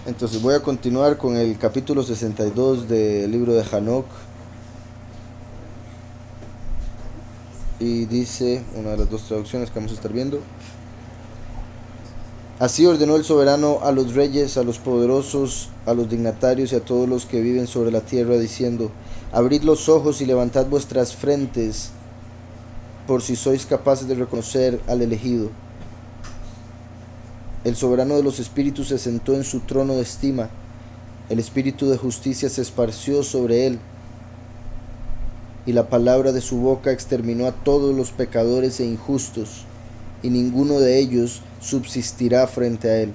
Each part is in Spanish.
Entonces voy a continuar con el capítulo 62 del libro de Hanoc. Y dice, una de las dos traducciones que vamos a estar viendo: así ordenó el soberano a los reyes, a los poderosos, a los dignatarios y a todos los que viven sobre la tierra, diciendo: abrid los ojos y levantad vuestras frentes, por si sois capaces de reconocer al elegido. El soberano de los espíritus se sentó en su trono de estima, el espíritu de justicia se esparció sobre él, y la palabra de su boca exterminó a todos los pecadores e injustos, y ninguno de ellos subsistirá frente a él.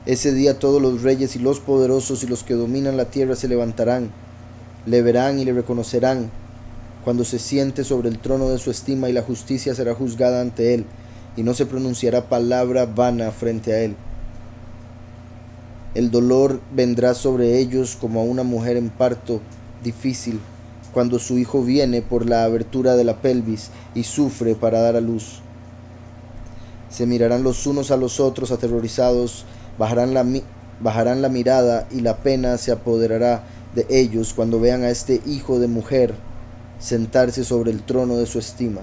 Ese día todos los reyes y los poderosos y los que dominan la tierra se levantarán, le verán y le reconocerán, cuando se siente sobre el trono de su estima, y la justicia será juzgada ante él, y no se pronunciará palabra vana frente a él. El dolor vendrá sobre ellos como a una mujer en parto difícil, cuando su hijo viene por la abertura de la pelvis y sufre para dar a luz. Se mirarán los unos a los otros aterrorizados, bajarán la mirada, y la pena se apoderará de ellos cuando vean a este hijo de mujer sentarse sobre el trono de su estima.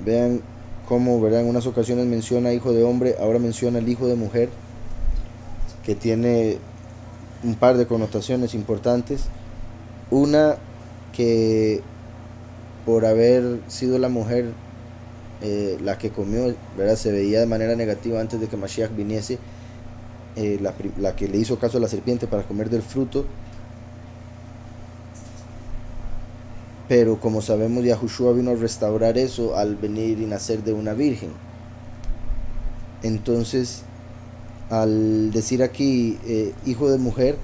Vean cómo, ¿verdad?, en unas ocasiones menciona hijo de hombre, ahora menciona el hijo de mujer, que tiene un par de connotaciones importantes. Una, que por haber sido la mujer la que comió, ¿verdad?, se veía de manera negativa antes de que Mashiach viniese, la que le hizo caso a la serpiente para comer del fruto. Pero como sabemos, Yahushua vino a restaurar eso al venir y nacer de una virgen. Entonces, al decir aquí hijo de mujer,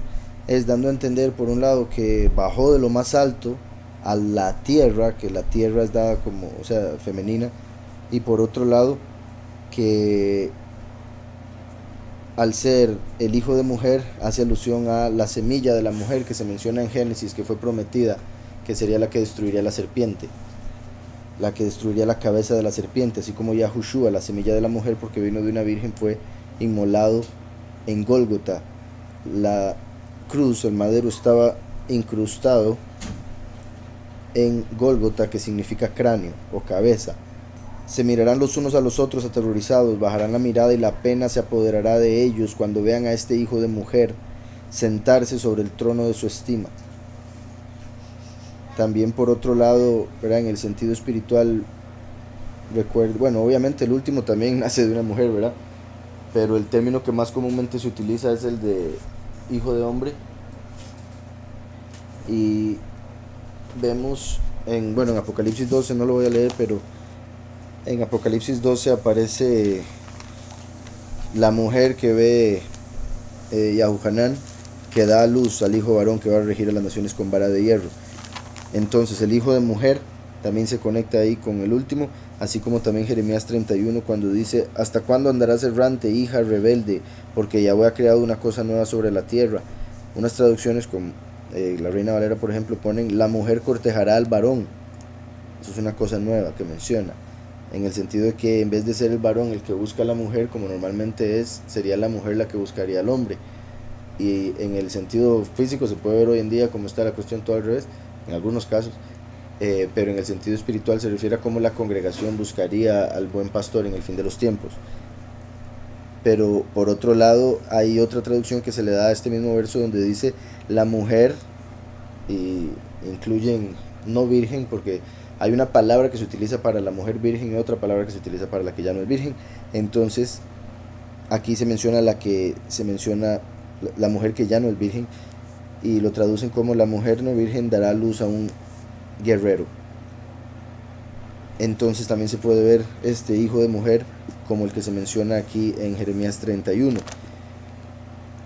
es dando a entender, por un lado, que bajó de lo más alto a la tierra, que la tierra es dada como, o sea, femenina, y por otro lado, que al ser el hijo de mujer hace alusión a la semilla de la mujer que se menciona en Génesis, que fue prometida, que sería la que destruiría la serpiente, la que destruiría la cabeza de la serpiente, así como Yahushua, la semilla de la mujer, porque vino de una virgen, fue inmolado en Gólgota. La cruz, el madero, estaba incrustado en Gólgota, que significa cráneo o cabeza. Se mirarán los unos a los otros aterrorizados, bajarán la mirada, y la pena se apoderará de ellos cuando vean a este hijo de mujer sentarse sobre el trono de su estima. También, por otro lado, ¿verdad?, en el sentido espiritual, recuerdo, bueno, obviamente el último también nace de una mujer, ¿verdad?, pero el término que más comúnmente se utiliza es el de hijo de hombre. Y vemos en Apocalipsis 12, no lo voy a leer, pero en Apocalipsis 12 aparece la mujer que ve Yahuhanán, que da a luz al hijo varón que va a regir a las naciones con vara de hierro. Entonces el hijo de mujer también se conecta ahí con el último, así como también Jeremías 31, cuando dice: ¿hasta cuándo andarás errante, hija rebelde? Porque Yahweh ha creado una cosa nueva sobre la tierra. Unas traducciones, como la Reina Valera, por ejemplo, ponen: la mujer cortejará al varón. Eso es una cosa nueva que menciona, en el sentido de que en vez de ser el varón el que busca a la mujer, como normalmente sería la mujer la que buscaría al hombre. Y en el sentido físico se puede ver hoy en día cómo está la cuestión, todo al revés, en algunos casos. Pero en el sentido espiritual se refiere a cómo la congregación buscaría al buen pastor en el fin de los tiempos. Pero por otro lado, hay otra traducción que se le da a este mismo verso, donde dice la mujer, y incluyen no virgen, porque hay una palabra que se utiliza para la mujer virgen y otra palabra que se utiliza para la que ya no es virgen. Entonces aquí se menciona la mujer que ya no es virgen, y lo traducen como: la mujer no virgen dará luz a un guerrero. Entonces también se puede ver este hijo de mujer como el que se menciona aquí en Jeremías 31.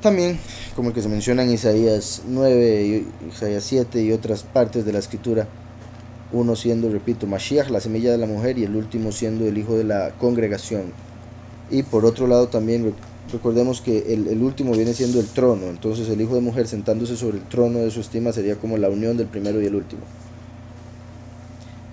También como el que se menciona en Isaías 9, y Isaías 7 y otras partes de la escritura. Uno siendo, repito, Mashiach, la semilla de la mujer, y el último siendo el hijo de la congregación. Y por otro lado también recordemos que el último viene siendo el trono. Entonces el hijo de mujer sentándose sobre el trono de su estima sería como la unión del primero y el último.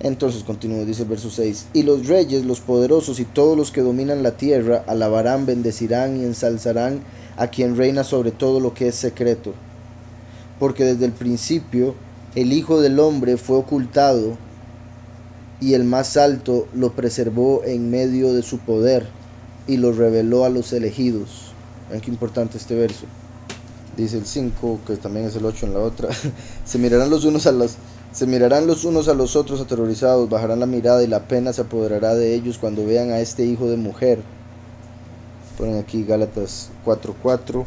Entonces continúa, dice el verso 6, y los reyes, los poderosos y todos los que dominan la tierra alabarán, bendecirán y ensalzarán a quien reina sobre todo lo que es secreto. Porque desde el principio el Hijo del Hombre fue ocultado y el más alto lo preservó en medio de su poder y lo reveló a los elegidos. Vean qué importante este verso. Dice el 5, que también es el 8 en la otra. Se mirarán los unos a los otros aterrorizados, bajarán la mirada y la pena se apoderará de ellos cuando vean a este hijo de mujer. Ponen aquí Gálatas 4:4.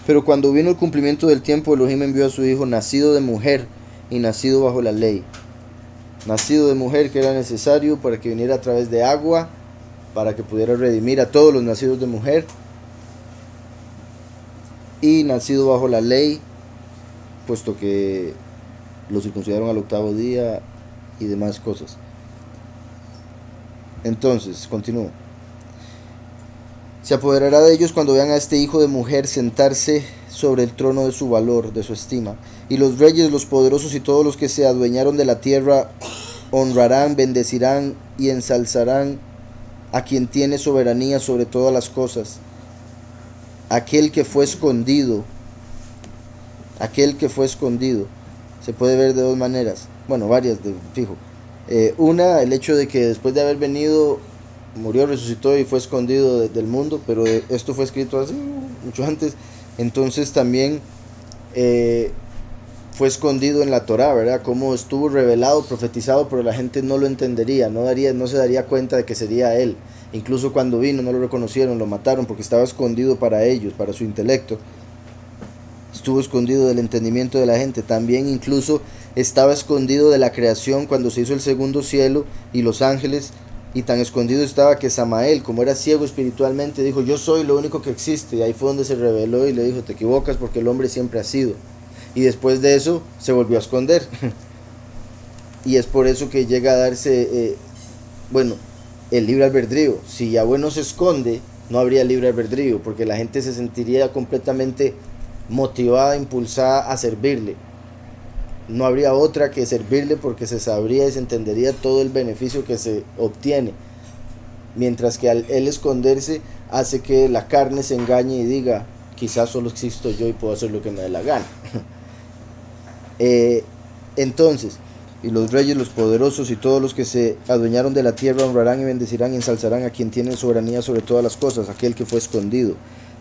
Pero cuando vino el cumplimiento del tiempo, Elohim envió a su hijo nacido de mujer y nacido bajo la ley. Nacido de mujer, que era necesario para que viniera a través de agua, para que pudiera redimir a todos los nacidos de mujer. Y nacido bajo la ley, puesto que lo circuncidaron al 8º día y demás cosas. Entonces, continúo. Se apoderará de ellos cuando vean a este hijo de mujer sentarse sobre el trono de su valor, de su estima. Y los reyes, los poderosos y todos los que se adueñaron de la tierra honrarán, bendecirán y ensalzarán a quien tiene soberanía sobre todas las cosas. Aquel que fue escondido. Aquel que fue escondido. Se puede ver de dos maneras. Bueno, varias, de fijo. Una, el hecho de que después de haber venido, murió, resucitó y fue escondido del mundo, pero esto fue escrito hace mucho antes. Entonces también fue escondido en la Torá, ¿verdad? Como estuvo revelado, profetizado, pero la gente no lo entendería, no se daría cuenta de que sería él. Incluso cuando vino no lo reconocieron, lo mataron porque estaba escondido para ellos, para su intelecto. Estuvo escondido del entendimiento de la gente. También incluso estaba escondido de la creación cuando se hizo el segundo cielo y los ángeles. Y tan escondido estaba que Samael, como era ciego espiritualmente, dijo: yo soy lo único que existe. Y ahí fue donde se reveló y le dijo: te equivocas, porque el hombre siempre ha sido. Y después de eso se volvió a esconder. Y es por eso que llega a darse el libre albedrío. Si Yahweh no se esconde, no habría libre albedrío, porque la gente se sentiría completamente motivada, impulsada a servirle. No habría otra que servirle, porque se sabría y se entendería todo el beneficio que se obtiene. Mientras que al él esconderse hace que la carne se engañe y diga: quizás solo existo yo y puedo hacer lo que me dé la gana. Entonces, y los reyes, los poderosos y todos los que se adueñaron de la tierra honrarán y bendecirán y ensalzarán a quien tiene soberanía sobre todas las cosas, aquel que fue escondido.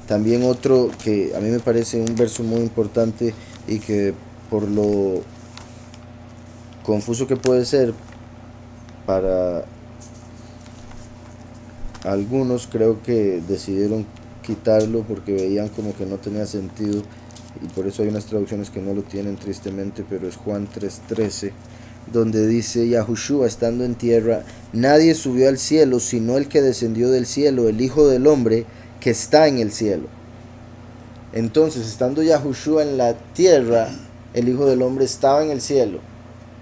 También otro que a mí me parece un verso muy importante, y que por lo confuso que puede ser para algunos, creo que decidieron quitarlo porque veían como que no tenía sentido, y por eso hay unas traducciones que no lo tienen, tristemente, pero es Juan 3:13, donde dice: Yahushua estando en tierra, nadie subió al cielo sino el que descendió del cielo, el Hijo del Hombre que está en el cielo. Entonces, estando Yahushua en la tierra, el Hijo del Hombre estaba en el cielo.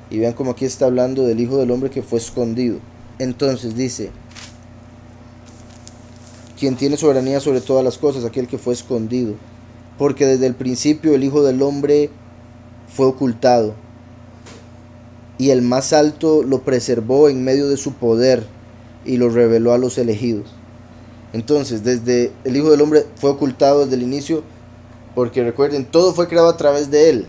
Y vean como aquí está hablando del Hijo del Hombre que fue escondido. Entonces dice: quien tiene soberanía sobre todas las cosas, aquel que fue escondido. Porque desde el principio el Hijo del Hombre fue ocultado y el más alto lo preservó en medio de su poder y lo reveló a los elegidos. Entonces, desde el Hijo del Hombre fue ocultado desde el inicio, porque recuerden, todo fue creado a través de él.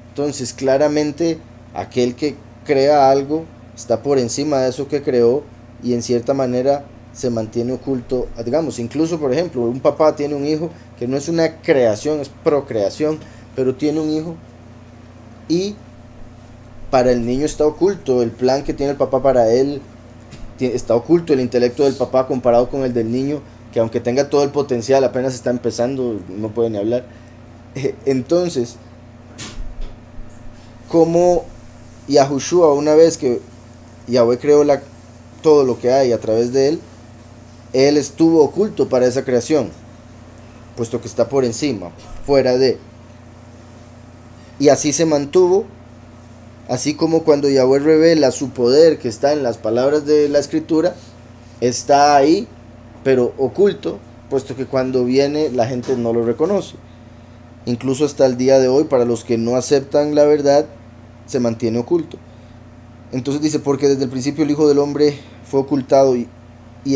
Entonces, claramente, aquel que crea algo está por encima de eso que creó, y en cierta manera se mantiene oculto. Digamos, incluso, por ejemplo, un papá tiene un hijo que no es una creación, es procreación, pero tiene un hijo, y para el niño está oculto el plan que tiene el papá para él. Está oculto el intelecto del papá comparado con el del niño, que aunque tenga todo el potencial, apenas está empezando, no puede ni hablar. Entonces, como Yahushua, una vez que Yahweh creó todo lo que hay a través de él estuvo oculto para esa creación, puesto que está por encima, fuera de. Y así se mantuvo. Así como cuando Yahweh revela su poder, que está en las palabras de la escritura, está ahí, pero oculto, puesto que cuando viene la gente no lo reconoce. Incluso hasta el día de hoy, para los que no aceptan la verdad, se mantiene oculto. Entonces dice, porque desde el principio el Hijo del Hombre fue ocultado y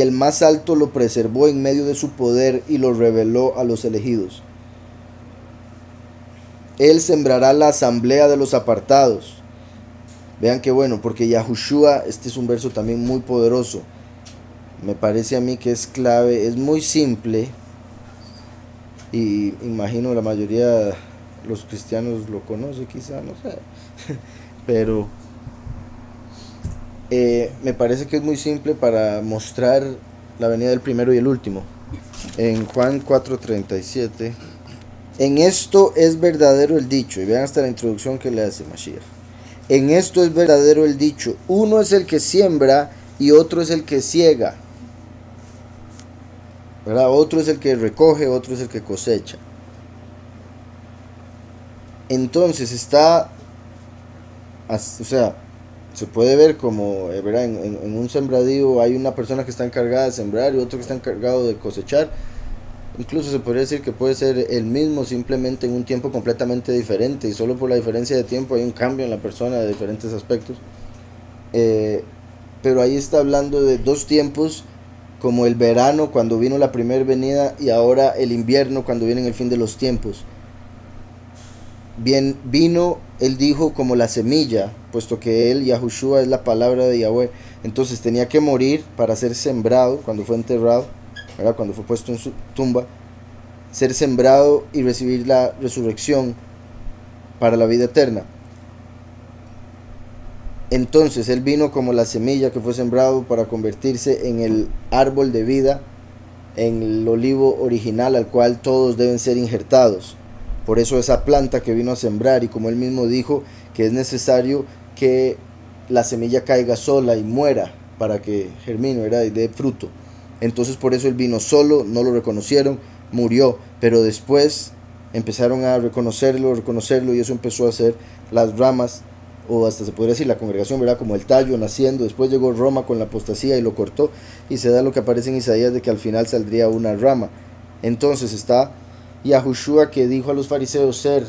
el más alto lo preservó en medio de su poder y lo reveló a los elegidos. Él sembrará la asamblea de los apartados. Vean qué bueno, porque Yahushua, este es un verso también muy poderoso. Me parece a mí que es clave, es muy simple. Y imagino la mayoría de los cristianos lo conoce quizá, no sé. Pero me parece que es muy simple para mostrar la venida del primero y el último. En Juan 4:37, en esto es verdadero el dicho, y vean hasta la introducción que le hace Mashiach. En esto es verdadero el dicho, uno es el que siembra y otro es el que ciega, ¿verdad? Otro es el que recoge, otro es el que cosecha. Entonces está, o sea, se puede ver como, ¿verdad? En un sembradío hay una persona que está encargada de sembrar y otro que está encargado de cosechar. Incluso se podría decir que puede ser el mismo, simplemente en un tiempo completamente diferente, y solo por la diferencia de tiempo hay un cambio en la persona de diferentes aspectos. Pero ahí está hablando de dos tiempos, como el verano cuando vino la primera venida y ahora el invierno cuando viene el fin de los tiempos. Bien, vino, él dijo, como la semilla, puesto que él, Yahushua, es la palabra de Yahweh. Entonces tenía que morir para ser sembrado cuando fue enterrado, ¿verdad? Cuando fue puesto en su tumba, ser sembrado y recibir la resurrección para la vida eterna. Entonces él vino como la semilla que fue sembrado para convertirse en el árbol de vida, en el olivo original al cual todos deben ser injertados. Por eso esa planta que vino a sembrar, y como él mismo dijo que es necesario que la semilla caiga sola y muera para que germine, ¿verdad? Y dé fruto. Entonces por eso él vino solo, no lo reconocieron, murió, pero después empezaron a reconocerlo, y eso empezó a hacer las ramas, o hasta se podría decir la congregación, ¿verdad? Como el tallo naciendo. Después llegó Roma con la apostasía y lo cortó, y se da lo que aparece en Isaías de que al final saldría una rama. Entonces está Yahushua, que dijo a los fariseos ser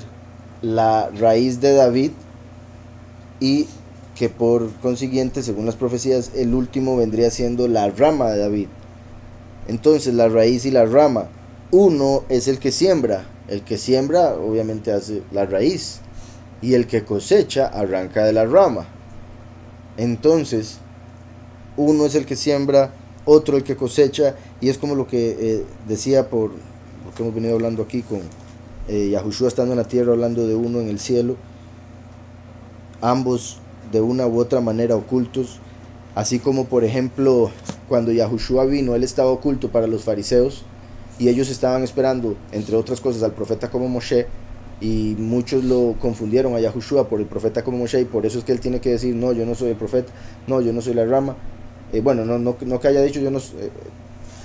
la raíz de David, y que por consiguiente, según las profecías, el último vendría siendo la rama de David. Entonces la raíz y la rama, uno es el que siembra obviamente hace la raíz, y el que cosecha arranca de la rama. Entonces uno es el que siembra, otro el que cosecha, y es como lo que decía por lo que hemos venido hablando aquí con Yahushua estando en la tierra, hablando de uno en el cielo, ambos de una u otra manera ocultos. Así como por ejemplo cuando Yahushua vino, él estaba oculto para los fariseos y ellos estaban esperando, entre otras cosas, al profeta como Moshe, y muchos lo confundieron a Yahushua por el profeta como Moshe, y por eso es que él tiene que decir, no, yo no soy el profeta, no, yo no soy la rama. Bueno, no que haya dicho yo no,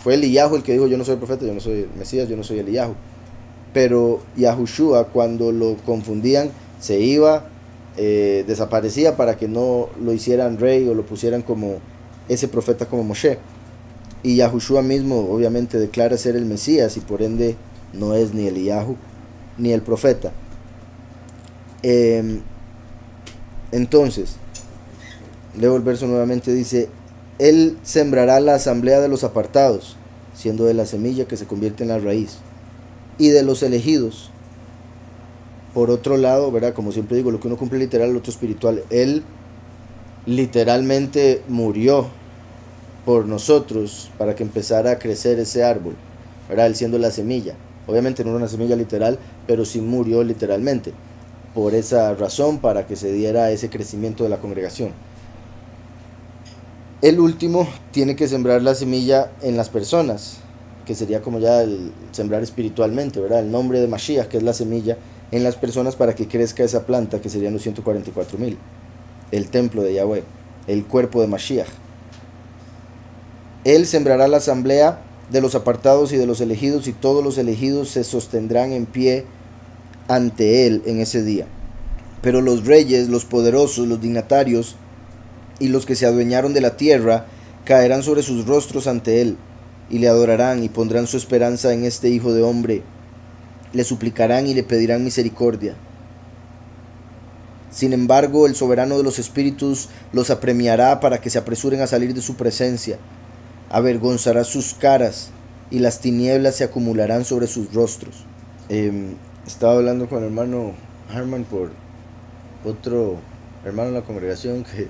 fue Eliyahu el que dijo yo no soy el profeta, yo no soy el Mesías, yo no soy Eliyahu. Pero Yahushua, cuando lo confundían, se iba, desaparecía para que no lo hicieran rey o lo pusieran como ese profeta como Moshe. Y Yahushua mismo obviamente declara ser el Mesías, y por ende no es ni Eliyahu ni el profeta. Entonces leo el verso nuevamente, dice: él sembrará la asamblea de los apartados, siendo de la semilla que se convierte en la raíz, y de los elegidos. Por otro lado, ¿verdad? Como siempre digo, lo que uno cumple literal, lo otro espiritual. Él literalmente murió por nosotros para que empezara a crecer ese árbol, ¿verdad? Él siendo la semilla. Obviamente no era una semilla literal, pero sí murió literalmente. Por esa razón, para que se diera ese crecimiento de la congregación. El último tiene que sembrar la semilla en las personas, que sería como ya el sembrar espiritualmente, ¿verdad? El nombre de Mashiach, que es la semilla, en las personas para que crezca esa planta, que serían los 144,000. El templo de Yahweh, el cuerpo de Mashiach. Él sembrará la asamblea de los apartados y de los elegidos, y todos los elegidos se sostendrán en pie ante él en ese día. Pero los reyes, los poderosos, los dignatarios y los que se adueñaron de la tierra caerán sobre sus rostros ante él, y le adorarán y pondrán su esperanza en este Hijo de Hombre. Le suplicarán y le pedirán misericordia. Sin embargo, el soberano de los espíritus los apremiará para que se apresuren a salir de su presencia. Avergonzará sus caras y las tinieblas se acumularán sobre sus rostros. Estaba hablando con el hermano Harman por otro hermano en la congregación que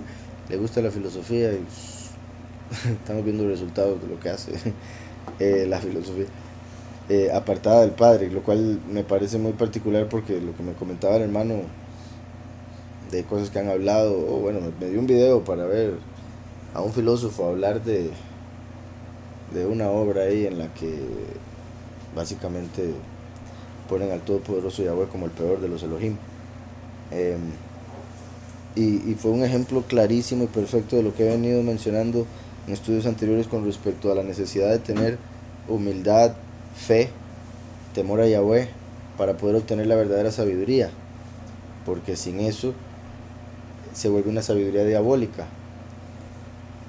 le gusta la filosofía y estamos viendo los resultados de lo que hace la filosofía apartada del Padre, lo cual me parece muy particular porque lo que me comentaba el hermano de cosas que han hablado, o bueno, me dio un video para ver a un filósofo hablar de una obra ahí en la que básicamente ponen al Todopoderoso Yahweh como el peor de los Elohim. Y fue un ejemplo clarísimo y perfecto de lo que he venido mencionando en estudios anteriores con respecto a la necesidad de tener humildad, fe, temor a Yahweh para poder obtener la verdadera sabiduría, porque sin eso se vuelve una sabiduría diabólica.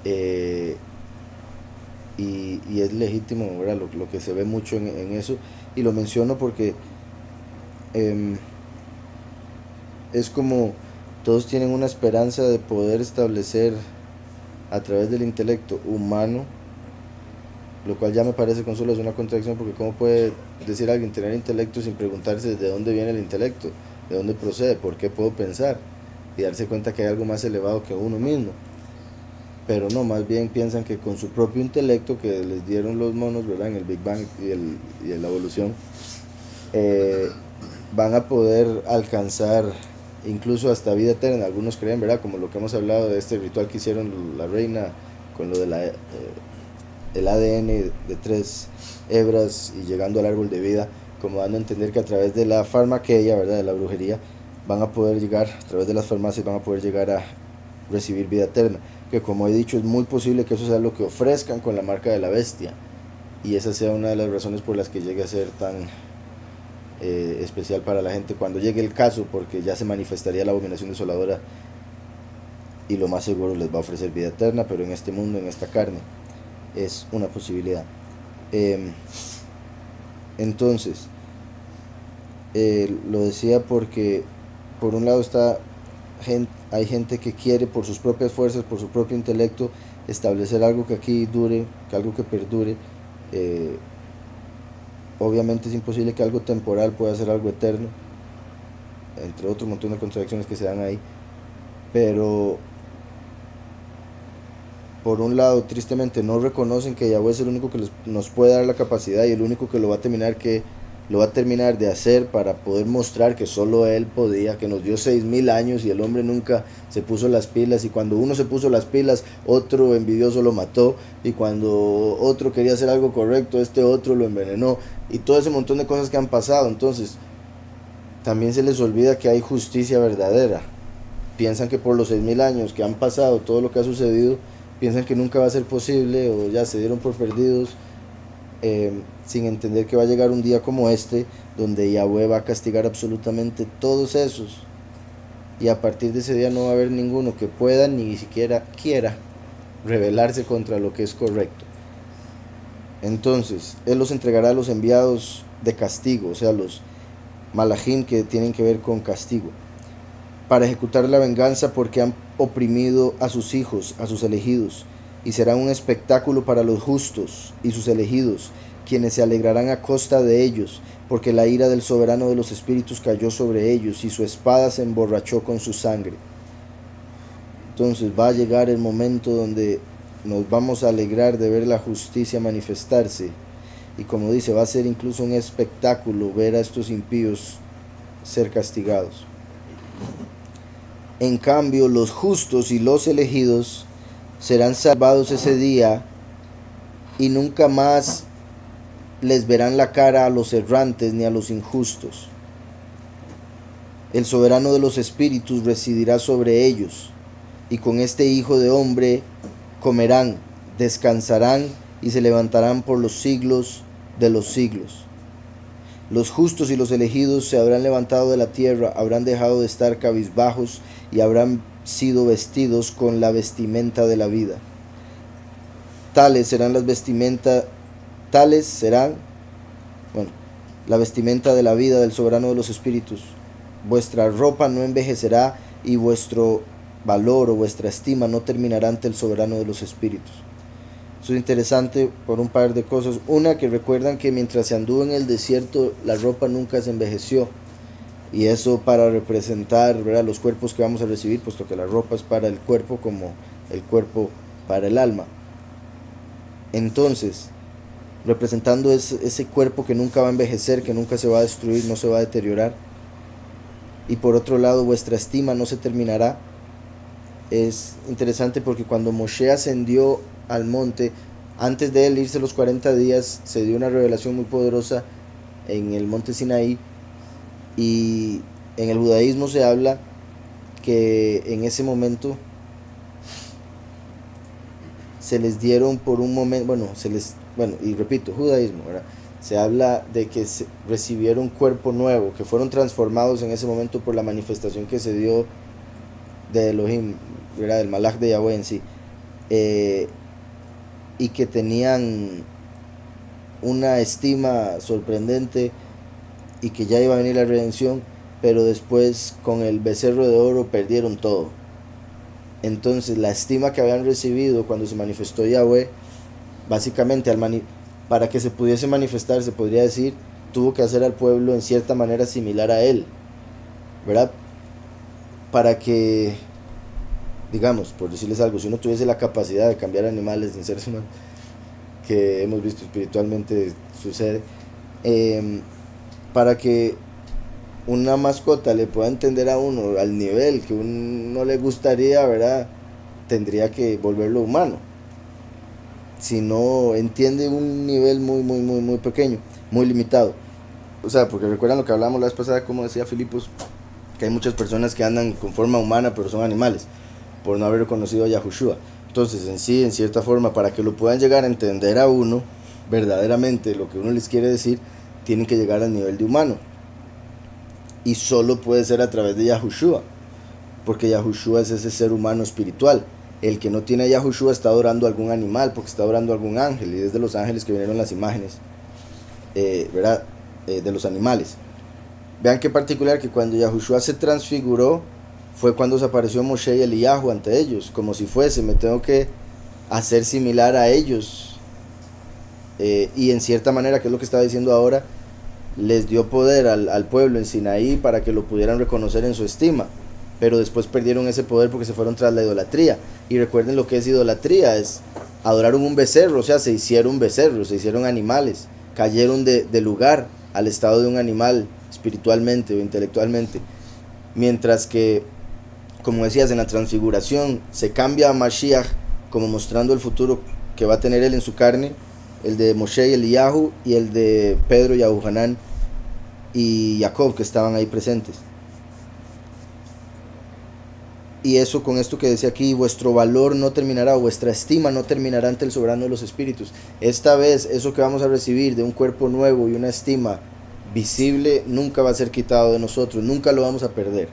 Y es legítimo, ¿verdad? Lo que se ve mucho en eso, y lo menciono porque es como todos tienen una esperanza de poder establecer a través del intelecto humano, lo cual ya me parece con solo es una contradicción, porque cómo puede decir alguien tener intelecto sin preguntarse de dónde viene el intelecto, de dónde procede, por qué puedo pensar, y darse cuenta que hay algo más elevado que uno mismo. Pero no, más bien piensan que con su propio intelecto que les dieron los monos, ¿verdad?, en el Big Bang y la evolución, van a poder alcanzar incluso hasta vida eterna. Algunos creen, ¿verdad?, como lo que hemos hablado de este ritual que hicieron la reina con lo de el ADN de 3 hebras y llegando al árbol de vida, como dando a entender que a través de la farmaqueia, ¿verdad?, de la brujería, van a poder llegar, a través de las farmacias van a poder llegar a recibir vida eterna, que como he dicho es muy posible que eso sea lo que ofrezcan con la marca de la bestia, y esa sea una de las razones por las que llegue a ser tan especial para la gente cuando llegue el caso, porque ya se manifestaría la abominación desoladora y lo más seguro les va a ofrecer vida eterna, pero en este mundo, en esta carne, es una posibilidad. Entonces, lo decía porque por un lado hay gente que quiere por sus propias fuerzas, por su propio intelecto, establecer algo que aquí dure, que algo que perdure. Obviamente es imposible que algo temporal pueda ser algo eterno, entre otro montón de contradicciones que se dan ahí. Pero por un lado, tristemente, no reconocen que Yahweh es el único que nos puede dar la capacidad y el único que lo va a terminar de hacer para poder mostrar que solo Él podía, que nos dio 6000 años y el hombre nunca se puso las pilas, y cuando uno se puso las pilas, otro envidioso lo mató, y cuando otro quería hacer algo correcto, este otro lo envenenó, y todo ese montón de cosas que han pasado. Entonces, también se les olvida que hay justicia verdadera. Piensan que por los 6000 años que han pasado, todo lo que ha sucedido, piensan que nunca va a ser posible, o ya se dieron por perdidos, sin entender que va a llegar un día como este, donde Yahweh va a castigar absolutamente todos esos, y a partir de ese día no va a haber ninguno que pueda ni siquiera quiera rebelarse contra lo que es correcto. Entonces, Él los entregará a los enviados de castigo, o sea, los malachim, que tienen que ver con castigo, para ejecutar la venganza porque han oprimido a sus hijos, a sus elegidos, y será un espectáculo para los justos y sus elegidos, quienes se alegrarán a costa de ellos, porque la ira del soberano de los espíritus cayó sobre ellos, y su espada se emborrachó con su sangre. Entonces va a llegar el momento donde nos vamos a alegrar de ver la justicia manifestarse, y como dice, va a ser incluso un espectáculo ver a estos impíos ser castigados. En cambio, los justos y los elegidos serán salvados ese día, y nunca más les verán la cara a los errantes ni a los injustos. El soberano de los espíritus residirá sobre ellos, y con este Hijo de Hombre comerán, descansarán y se levantarán por los siglos de los siglos. Los justos y los elegidos se habrán levantado de la tierra, habrán dejado de estar cabizbajos y habrán sido vestidos con la vestimenta de la vida. Tales serán la vestimenta de la vida del soberano de los espíritus. Vuestra ropa no envejecerá y vuestro valor o vuestra estima no terminará ante el soberano de los espíritus. Eso es interesante por un par de cosas. Una, que recuerdan que mientras se anduvo en el desierto, la ropa nunca se envejeció. Y eso para representar, ¿verdad?, los cuerpos que vamos a recibir, puesto que la ropa es para el cuerpo como el cuerpo para el alma. Entonces, representando ese cuerpo que nunca va a envejecer, que nunca se va a destruir, no se va a deteriorar. Y por otro lado, vuestra estima no se terminará. Es interesante porque cuando Moshe ascendió al monte, antes de él irse los 40 días, se dio una revelación muy poderosa en el monte Sinaí, y en el judaísmo se habla que en ese momento se les dieron por un momento, y repito, judaísmo, ¿verdad? Se habla de que recibieron un cuerpo nuevo, que fueron transformados en ese momento por la manifestación que se dio de Elohim, ¿verdad?, del Malach de Yahweh en sí, y que tenían una estima sorprendente y que ya iba a venir la redención, pero después con el becerro de oro perdieron todo. Entonces la estima que habían recibido cuando se manifestó Yahweh, básicamente para que se pudiese manifestar, se podría decir, tuvo que hacer al pueblo en cierta manera similar a él, ¿verdad? Para que, digamos, por decirles algo, si uno tuviese la capacidad de cambiar animales en seres humanos, que hemos visto espiritualmente sucede, para que una mascota le pueda entender a uno al nivel que uno le gustaría, ¿verdad?, tendría que volverlo humano. Si no entiende un nivel muy pequeño, muy limitado. O sea, porque recuerdan lo que hablamos la vez pasada, como decía Filipos, que hay muchas personas que andan con forma humana pero son animales, por no haber conocido a Yahushua. Entonces, en sí, en cierta forma, para que lo puedan llegar a entender a uno, verdaderamente lo que uno les quiere decir, tienen que llegar al nivel de humano. Y solo puede ser a través de Yahushua, porque Yahushua es ese ser humano espiritual. El que no tiene a Yahushua está adorando a algún animal, porque está adorando a algún ángel, y es de los ángeles que vinieron las imágenes, ¿verdad?, de los animales. Vean qué particular que cuando Yahushua se transfiguró, fue cuando se apareció Moshe y Eliyahu ante ellos, como si fuese, me tengo que hacer similar a ellos. Y en cierta manera, que es lo que estaba diciendo ahora, les dio poder al pueblo en Sinaí para que lo pudieran reconocer en su estima, pero después perdieron ese poder porque se fueron tras la idolatría. Y recuerden lo que es idolatría, es adoraron un becerro, o sea, se hicieron becerros, se hicieron animales, cayeron de lugar al estado de un animal espiritualmente o intelectualmente. Mientras que, como decías, en la transfiguración se cambia a Mashiach, como mostrando el futuro que va a tener él en su carne, el de Moshe y Eliyahu, y el de Pedro y Abujanán y Jacob, que estaban ahí presentes. Y eso, con esto que decía aquí, vuestro valor no terminará, vuestra estima no terminará ante el soberano de los espíritus. Esta vez, eso que vamos a recibir de un cuerpo nuevo y una estima visible, nunca va a ser quitado de nosotros, nunca lo vamos a perder.